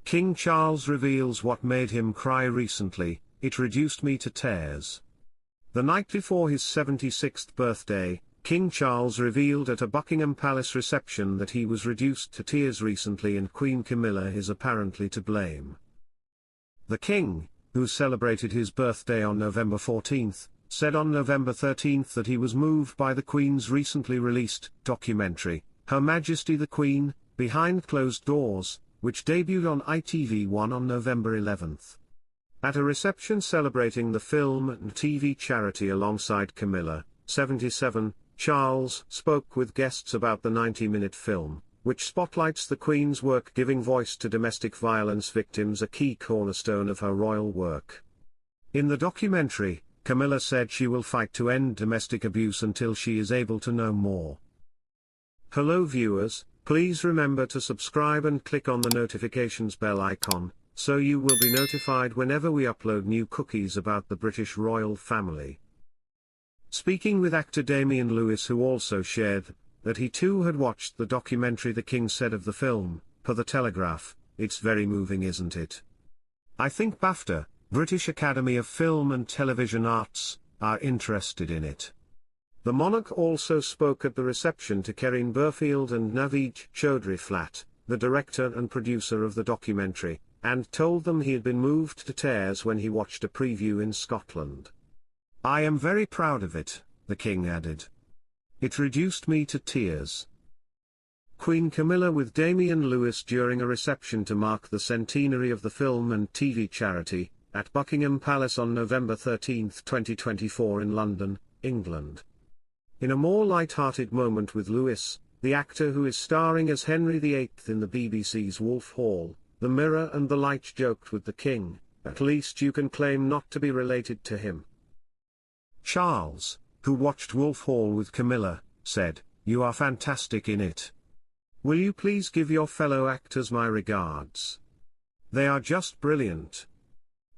King Charles reveals what made him cry recently: "It reduced me to tears." The night before his 76th birthday, King Charles revealed at a Buckingham Palace reception that he was reduced to tears recently, and Queen Camilla is apparently to blame. The King, who celebrated his birthday on November 14, said on November 13 that he was moved by the Queen's recently released documentary, Her Majesty the Queen, Behind Closed Doors, which debuted on ITV1 on November 11. At a reception celebrating the film and TV charity alongside Camilla, 77, Charles spoke with guests about the 90-minute film, which spotlights the Queen's work giving voice to domestic violence victims, a key cornerstone of her royal work. In the documentary, Camilla said she will fight to end domestic abuse until she is able to know more. Hello viewers, please remember to subscribe and click on the notifications bell icon, so you will be notified whenever we upload new cookies about the British royal family. Speaking with actor Damian Lewis, who also shared that he too had watched the documentary, the King said of the film, per The Telegraph, "It's very moving, isn't it? I think BAFTA, British Academy of Film and Television Arts, are interested in it." The monarch also spoke at the reception to Kerrine Burfield and Naveed Chaudhry Flatt, the director and producer of the documentary, and told them he had been moved to tears when he watched a preview in Scotland. "I am very proud of it," the King added. "It reduced me to tears." Queen Camilla with Damian Lewis during a reception to mark the centenary of the film and TV charity, at Buckingham Palace on November 13, 2024 in London, England. In a more light-hearted moment with Lewis, the actor who is starring as Henry VIII in the BBC's Wolf Hall, The Mirror and the Light, joked with the King, "At least you can claim not to be related to him." Charles, who watched Wolf Hall with Camilla, said, "You are fantastic in it. Will you please give your fellow actors my regards? They are just brilliant."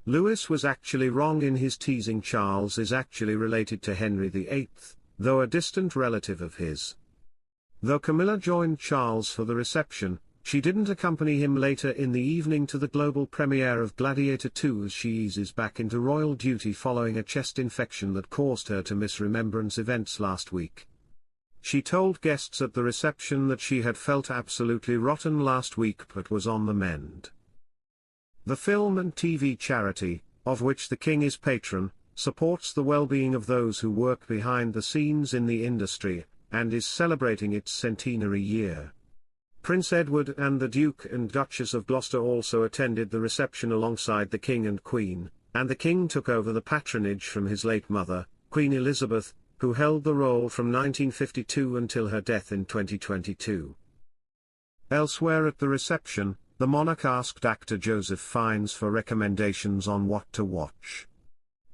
Lewis was actually wrong in his teasing. Charles is actually related to Henry VIII, though a distant relative of his. Though Camilla joined Charles for the reception, she didn't accompany him later in the evening to the global premiere of Gladiator II, as she eases back into royal duty following a chest infection that caused her to miss Remembrance events last week. She told guests at the reception that she had felt absolutely rotten last week but was on the mend. The film and TV charity, of which the King is patron, supports the well-being of those who work behind the scenes in the industry, and is celebrating its centenary year. Prince Edward and the Duke and Duchess of Gloucester also attended the reception alongside the King and Queen, and the King took over the patronage from his late mother, Queen Elizabeth, who held the role from 1952 until her death in 2022. Elsewhere at the reception, the monarch asked actor Joseph Fiennes for recommendations on what to watch.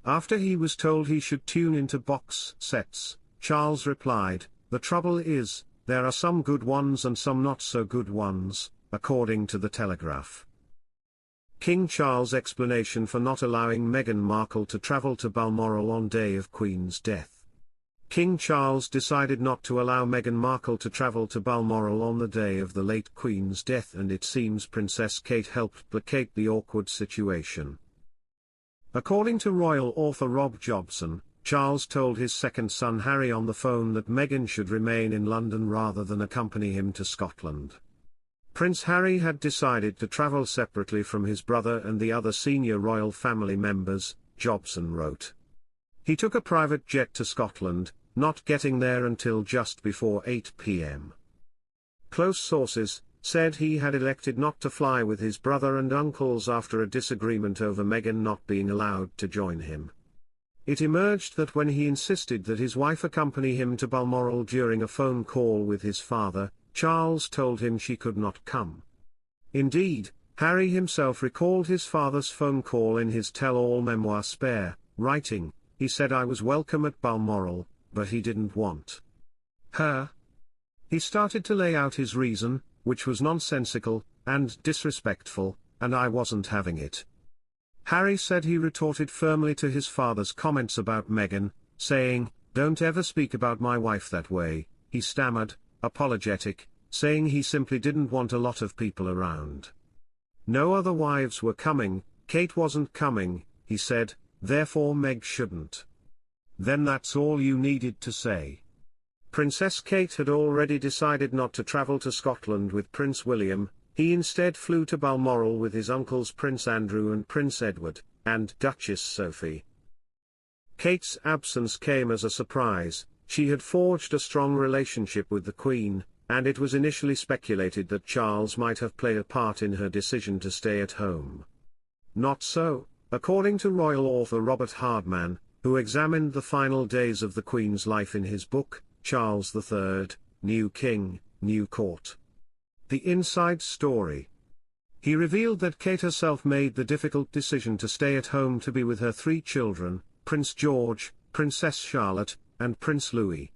After he was told he should tune into box sets, Charles replied, "The trouble is, there are some good ones and some not so good ones," according to The Telegraph. King Charles' explanation for not allowing Meghan Markle to travel to Balmoral on day of Queen's death. King Charles decided not to allow Meghan Markle to travel to Balmoral on the day of the late Queen's death, and it seems Princess Kate helped placate the awkward situation. According to royal author Rob Jobson, Charles told his second son Harry on the phone that Meghan should remain in London rather than accompany him to Scotland. Prince Harry had decided to travel separately from his brother and the other senior royal family members, Jobson wrote. He took a private jet to Scotland, not getting there until just before 8 p.m. Close sources said he had elected not to fly with his brother and uncles after a disagreement over Meghan not being allowed to join him. It emerged that when he insisted that his wife accompany him to Balmoral during a phone call with his father, Charles told him she could not come. Indeed, Harry himself recalled his father's phone call in his tell-all memoir Spare, writing, "He said I was welcome at Balmoral, but he didn't want her." He started to lay out his reason, which was nonsensical and disrespectful, and I wasn't having it. Harry said he retorted firmly to his father's comments about Meghan, saying, "Don't ever speak about my wife that way," he stammered, apologetic, saying he simply didn't want a lot of people around. No other wives were coming, Kate wasn't coming, he said, therefore Meg shouldn't. Then that's all you needed to say. Princess Kate had already decided not to travel to Scotland with Prince William. He instead flew to Balmoral with his uncles Prince Andrew and Prince Edward, and Duchess Sophie. Kate's absence came as a surprise. She had forged a strong relationship with the Queen, and it was initially speculated that Charles might have played a part in her decision to stay at home. Not so, according to royal author Robert Hardman, who examined the final days of the Queen's life in his book, Charles III, New King, New Court. The Inside Story. He revealed that Kate herself made the difficult decision to stay at home to be with her 3 children, Prince George, Princess Charlotte, and Prince Louis.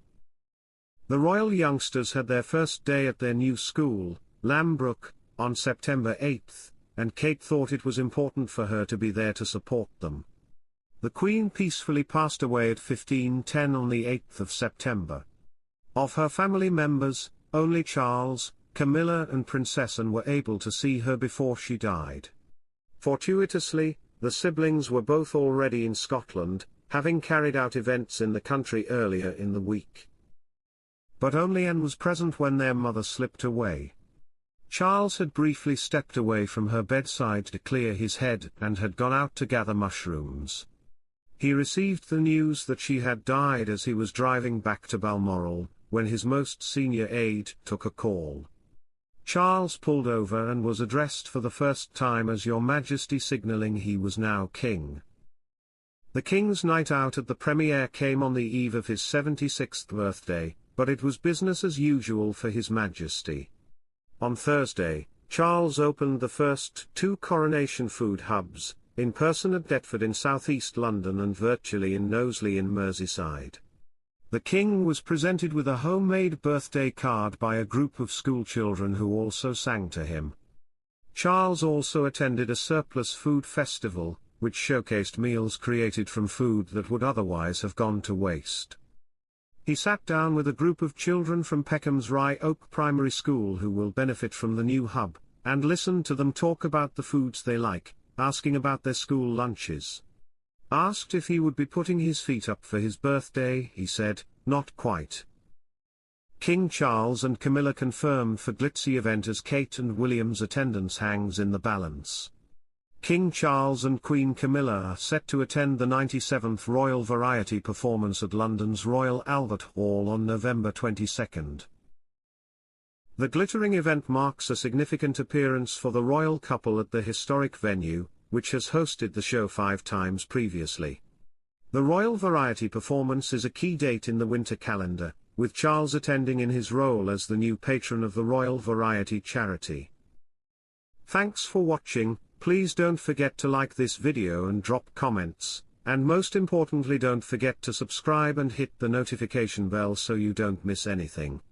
The royal youngsters had their first day at their new school, Lambrook, on September 8, and Kate thought it was important for her to be there to support them. The Queen peacefully passed away at 15:10 on the 8th of September. Of her family members, only Charles, Camilla and Princess Anne were able to see her before she died. Fortuitously, the siblings were both already in Scotland, having carried out events in the country earlier in the week. But only Anne was present when their mother slipped away. Charles had briefly stepped away from her bedside to clear his head and had gone out to gather mushrooms. He received the news that she had died as he was driving back to Balmoral, when his most senior aide took a call. Charles pulled over and was addressed for the first time as Your Majesty, signaling he was now king. The King's night out at the premiere came on the eve of his 76th birthday, but it was business as usual for His Majesty. On Thursday, Charles opened the first 2 coronation food hubs, in person at Deptford in southeast London and virtually in Knowsley in Merseyside. The King was presented with a homemade birthday card by a group of schoolchildren who also sang to him. Charles also attended a surplus food festival, which showcased meals created from food that would otherwise have gone to waste. He sat down with a group of children from Peckham's Rye Oak Primary School who will benefit from the new hub, and listened to them talk about the foods they like, asking about their school lunches. Asked if he would be putting his feet up for his birthday, he said, "Not quite." King Charles and Camilla confirmed for glitzy event as Kate and William's attendance hangs in the balance. King Charles and Queen Camilla are set to attend the 97th Royal Variety performance at London's Royal Albert Hall on November 22. The glittering event marks a significant appearance for the royal couple at the historic venue, which has hosted the show 5 times previously. The Royal Variety performance is a key date in the winter calendar, with Charles attending in his role as the new patron of the Royal Variety charity. Thanks for watching. Please don't forget to like this video and drop comments, and most importantly don't forget to subscribe and hit the notification bell so you don't miss anything.